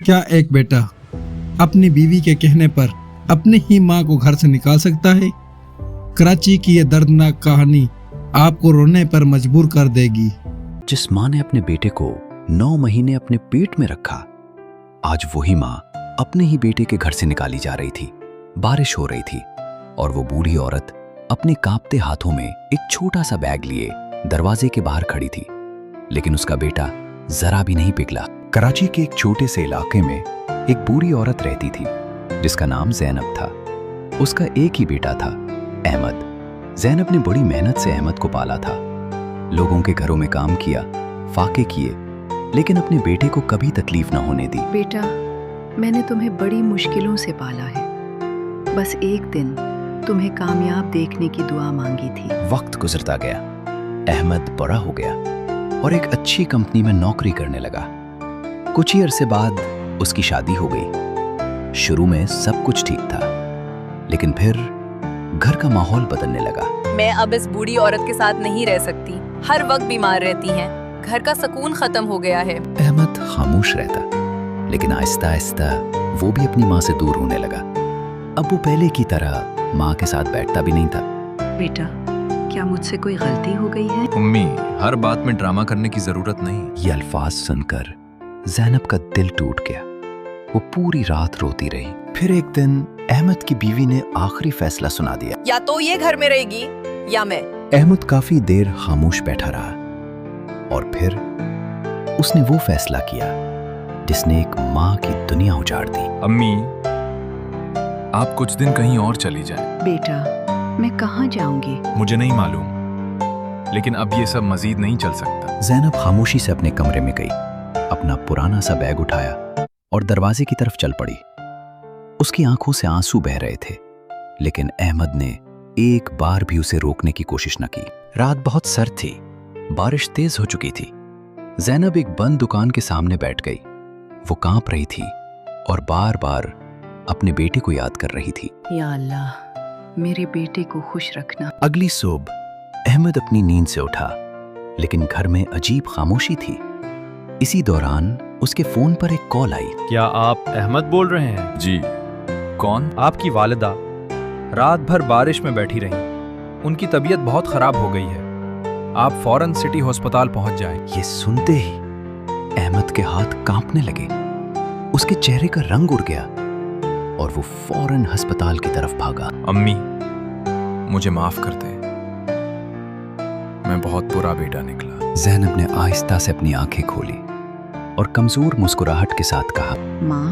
क्या एक बेटा अपनी बीवी के कहने पर अपनी ही मां को घर से निकाल सकता है? कराची की यह दर्दनाक कहानी आपको रोने पर मजबूर कर देगी। जिस मां ने अपने बेटे को 9 महीने अपने पेट में रखा, आज वही मां अपने ही बेटे के घर से निकाली जा रही थी। बारिश हो रही थी और वो बूढ़ी औरत अपने कांपते हाथों में एक छोटा सा बैग लिए दरवाजे के बाहर खड़ी थी, लेकिन उसका बेटा जरा भी नहीं पिघला। कराची के एक छोटे से इलाके में एक बूढ़ी औरत रहती थी जिसका नाम ज़ैनब था। उसका एक ही बेटा था, अहमद। ज़ैनब ने बड़ी मेहनत से अहमद को पाला था। लोगों के घरों में काम किया, फाके किए, लेकिन अपने बेटे को कभी तकलीफ न होने दी। बेटा, मैंने तुम्हें बड़ी मुश्किलों से पाला है। बस एक दिन तुम्हें कामयाब देखने की दुआ मांगी थी। वक्त गुजरता गया, अहमद बड़ा हो गया और एक अच्छी कंपनी में नौकरी करने लगा। कुछ ही अरसे बाद उसकी शादी हो गई। शुरू में सब कुछ ठीक था, लेकिन फिर घर का माहौल बदलने लगा। मैं अब इस बूढ़ी औरत के साथ नहीं रह सकती। हर वक्त बीमार रहती हैं। घर का सुकून खत्म हो गया है। अहमद खामोश रहता, लेकिन आहिस्ता आहिस्ता वो भी अपनी माँ से दूर होने लगा। अब वो पहले की तरह माँ के साथ बैठता भी नहीं था। बेटा, क्या मुझसे कोई गलती हो गई है? उम्मी, हर बात में ड्रामा करने की जरूरत नहीं। ये अल्फाज सुनकर ज़ैनब का दिल टूट गया। वो पूरी रात रोती रही। फिर एक दिन अहमद की बीवी ने आखिरी फैसला सुना दिया। या तो ये घर में रहेगी या मैं। अहमद काफी देर खामोश बैठा रहा और फिर उसने वो फैसला किया जिसने एक माँ की दुनिया उजाड़ दी। अम्मी, आप कुछ दिन कहीं और चली जाएं। बेटा, मैं कहाँ जाऊंगी? मुझे नहीं मालूम, लेकिन अब ये सब मजीद नहीं चल सकता। ज़ैनब खामोशी से अपने कमरे में गई, अपना पुराना सा बैग उठाया और दरवाजे की तरफ चल पड़ी। उसकी आंखों से आंसू बह रहे थे, लेकिन अहमद ने एक बार भी उसे रोकने की कोशिश न की। रात बहुत सर्द थी, बारिश तेज हो चुकी थी। ज़ैनब एक बंद दुकान के सामने बैठ गई। वो कांप रही थी और बार बार अपने बेटे को याद कर रही थी। या अल्लाह, मेरे बेटे को खुश रखना। अगली सुबह अहमद अपनी नींद से उठा, लेकिन घर में अजीब खामोशी थी। इसी दौरान उसके फोन पर एक कॉल आई। क्या आप अहमद बोल रहे हैं? जी, कौन? आपकी वालिदा रात भर बारिश में बैठी रहीं। उनकी तबीयत बहुत खराब हो गई है। आप फौरन सिटी अस्पताल पहुंच जाएं। ये सुनते ही अहमद के हाथ कांपने लगे। उसके चेहरे का रंग उड़ गया और वो फौरन अस्पताल की तरफ भागा। अम्मी, मुझे माफ कर दे। मैं बहुत बुरा बेटा निकला। ज़ैनब ने आहिस्ता से अपनी आंखें खोली और कमजोर मुस्कुराहट के साथ कहा, माँ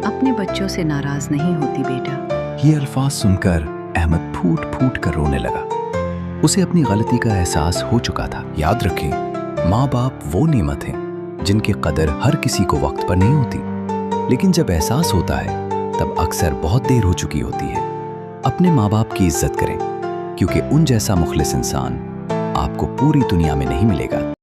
अपने बच्चों से नाराज नहीं होती बेटा। ये अल्फाज सुनकर अहमद फूट फूट कर रोने लगा। उसे अपनी गलती का एहसास हो चुका था। याद रखें, माँ बाप वो नेमत हैं जिनकी कदर हर किसी को वक्त पर नहीं होती, लेकिन जब एहसास होता है तब अक्सर बहुत देर हो चुकी होती है। अपने माँ बाप की इज्जत करें, क्योंकि उन जैसा मुखलिस इंसान आपको पूरी दुनिया में नहीं मिलेगा।